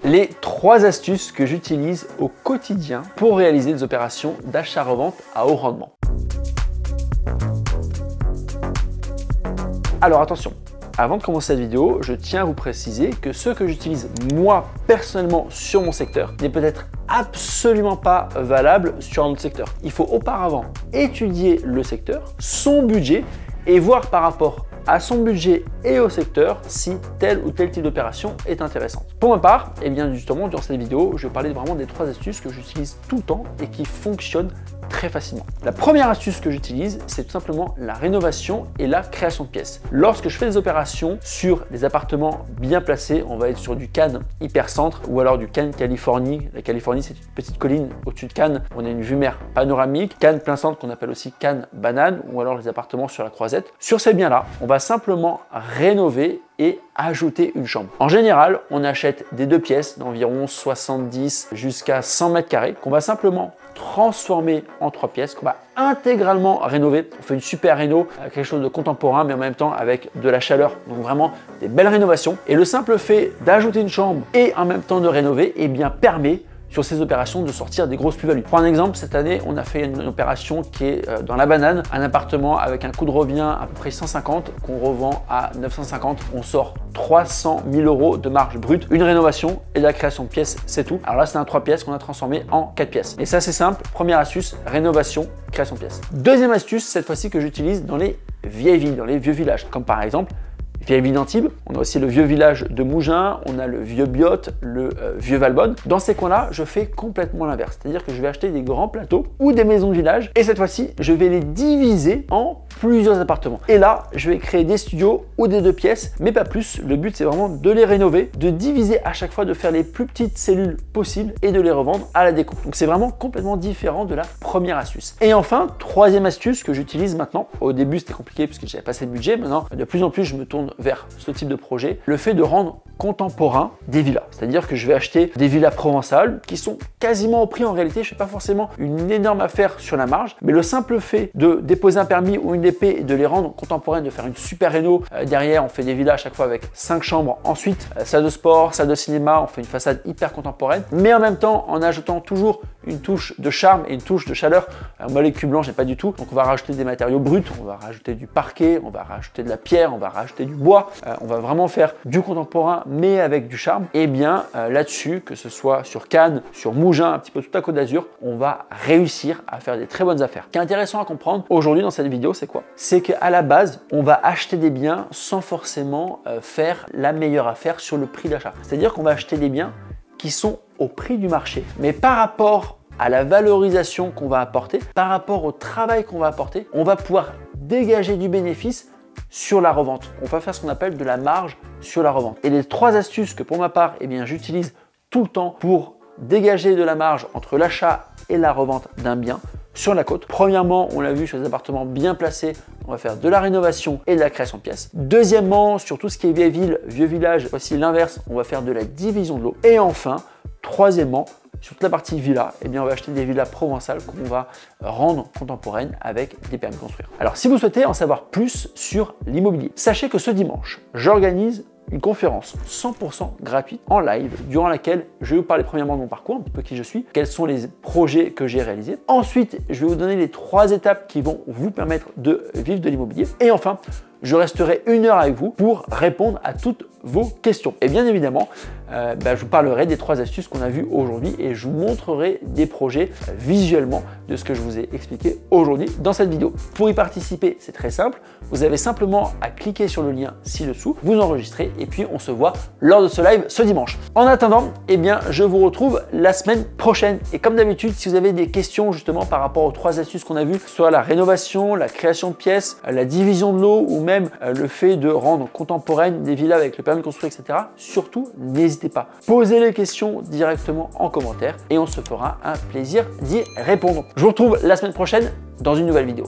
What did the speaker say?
Les 3 astuces que j'utilise au quotidien pour réaliser des opérations d'achat-revente à haut rendement. Alors attention, avant de commencer cette vidéo, je tiens à vous préciser que ce que j'utilise moi personnellement sur mon secteur n'est peut-être absolument pas valable sur un autre secteur. Il faut auparavant étudier le secteur, son budget et voir par rapport à son budget et au secteur si tel ou tel type d'opération est intéressante. Pour ma part, et bien justement durant cette vidéo, je vais parler vraiment des 3 astuces que j'utilise tout le temps et qui fonctionnent très facilement. La première astuce que j'utilise, c'est tout simplement la rénovation et la création de pièces. Lorsque je fais des opérations sur des appartements bien placés, on va être sur du Cannes hypercentre ou alors du Cannes Californie. La Californie, c'est une petite colline au-dessus de Cannes. On a une vue mer panoramique. Cannes plein centre qu'on appelle aussi Cannes banane ou alors les appartements sur la Croisette. Sur ces biens-là, on va simplement rénover et ajouter une chambre. En général, on achète des 2 pièces d'environ 70 jusqu'à 100 mètres carrés qu'on va simplement transformer en 3 pièces, qu'on va intégralement rénover. On fait une super réno, quelque chose de contemporain, mais en même temps avec de la chaleur. Donc vraiment des belles rénovations. Et le simple fait d'ajouter une chambre et en même temps de rénover, eh bien permet sur ces opérations de sortir des grosses plus-values. Pour un exemple, cette année, on a fait une opération qui est dans la banane, un appartement avec un coût de revient à peu près 150 qu'on revend à 950. On sort 300 000 € de marge brute, une rénovation et de la création de pièces, c'est tout. Alors là, c'est un 3 pièces qu'on a transformé en 4 pièces. Et ça, c'est simple. Première astuce, rénovation, création de pièces. Deuxième astuce, cette fois-ci que j'utilise dans les vieilles villes, dans les vieux villages, comme par exemple vieille ville d'Antibes, on a aussi le vieux village de Mougins, on a le vieux Biote, le vieux Valbonne. Dans ces coins-là, je fais complètement l'inverse. C'est-à-dire que je vais acheter des grands plateaux ou des maisons de village et cette fois-ci, je vais les diviser en plusieurs appartements. Et là, je vais créer des studios ou des 2 pièces, mais pas plus. Le but, c'est vraiment de les rénover, de diviser à chaque fois, de faire les plus petites cellules possibles et de les revendre à la découpe. Donc, c'est vraiment complètement différent de la première astuce. Et enfin, 3e astuce que j'utilise maintenant. Au début, c'était compliqué puisque j'avais pas assez de budget. Maintenant, de plus en plus, je me tourne vers ce type de projet, le fait de rendre contemporain des villas. C'est-à-dire que je vais acheter des villas provençales qui sont quasiment au prix en réalité. Je ne fais pas forcément une énorme affaire sur la marge, mais le simple fait de déposer un permis ou une épée et de les rendre contemporaines, de faire une super réno. Derrière, on fait des villas à chaque fois avec 5 chambres. Ensuite, salle de sport, salle de cinéma, on fait une façade hyper contemporaine, mais en même temps en ajoutant toujours une touche de charme et une touche de chaleur. Moi, les cubes blancs, j'ai pas du tout. Donc, on va rajouter des matériaux bruts, on va rajouter du parquet, on va rajouter de la pierre, on va rajouter du bois. On va vraiment faire du contemporain, mais avec du charme. Et bien, là-dessus, que ce soit sur Cannes, sur Mougins, un petit peu toute la Côte d'Azur, on va réussir à faire des très bonnes affaires. Ce qui est intéressant à comprendre aujourd'hui dans cette vidéo, c'est quoi? C'est qu'à la base, on va acheter des biens sans forcément faire la meilleure affaire sur le prix d'achat. C'est-à-dire qu'on va acheter des biens qui sont au prix du marché. Mais par rapport à la valorisation qu'on va apporter, par rapport au travail qu'on va apporter, on va pouvoir dégager du bénéfice sur la revente. On va faire ce qu'on appelle de la marge sur la revente. Et les 3 astuces que pour ma part, eh bien, j'utilise tout le temps pour dégager de la marge entre l'achat et la revente d'un bien sur la côte. Premièrement, on l'a vu sur les appartements bien placés, on va faire de la rénovation et de la création de pièces. Deuxièmement, sur tout ce qui est vieille ville, vieux village, voici l'inverse, on va faire de la division de l'eau. Et enfin, troisièmement, sur toute la partie villa, eh bien, on va acheter des villas provençales qu'on va rendre contemporaines avec des permis de construire. Alors, si vous souhaitez en savoir plus sur l'immobilier, sachez que ce dimanche, j'organise une conférence 100% gratuite en live durant laquelle je vais vous parler premièrement de mon parcours, un petit peu qui je suis, quels sont les projets que j'ai réalisés. Ensuite, je vais vous donner les 3 étapes qui vont vous permettre de vivre de l'immobilier. Et enfin, je resterai 1 heure avec vous pour répondre à toutes vos questions. Et bien évidemment, je vous parlerai des 3 astuces qu'on a vues aujourd'hui et je vous montrerai des projets visuellement de ce que je vous ai expliqué aujourd'hui dans cette vidéo. Pour y participer, c'est très simple. Vous avez simplement à cliquer sur le lien ci-dessous, vous enregistrez et puis on se voit lors de ce live ce dimanche. En attendant, eh bien, je vous retrouve la semaine prochaine. Et comme d'habitude, si vous avez des questions justement par rapport aux 3 astuces qu'on a vues, soit la rénovation, la création de pièces, la division de l'eau ou même le fait de rendre contemporaine des villas avec le permis de construire, etc. Surtout, n'hésitez pas. Posez les questions directement en commentaire et on se fera un plaisir d'y répondre. Je vous retrouve la semaine prochaine dans une nouvelle vidéo.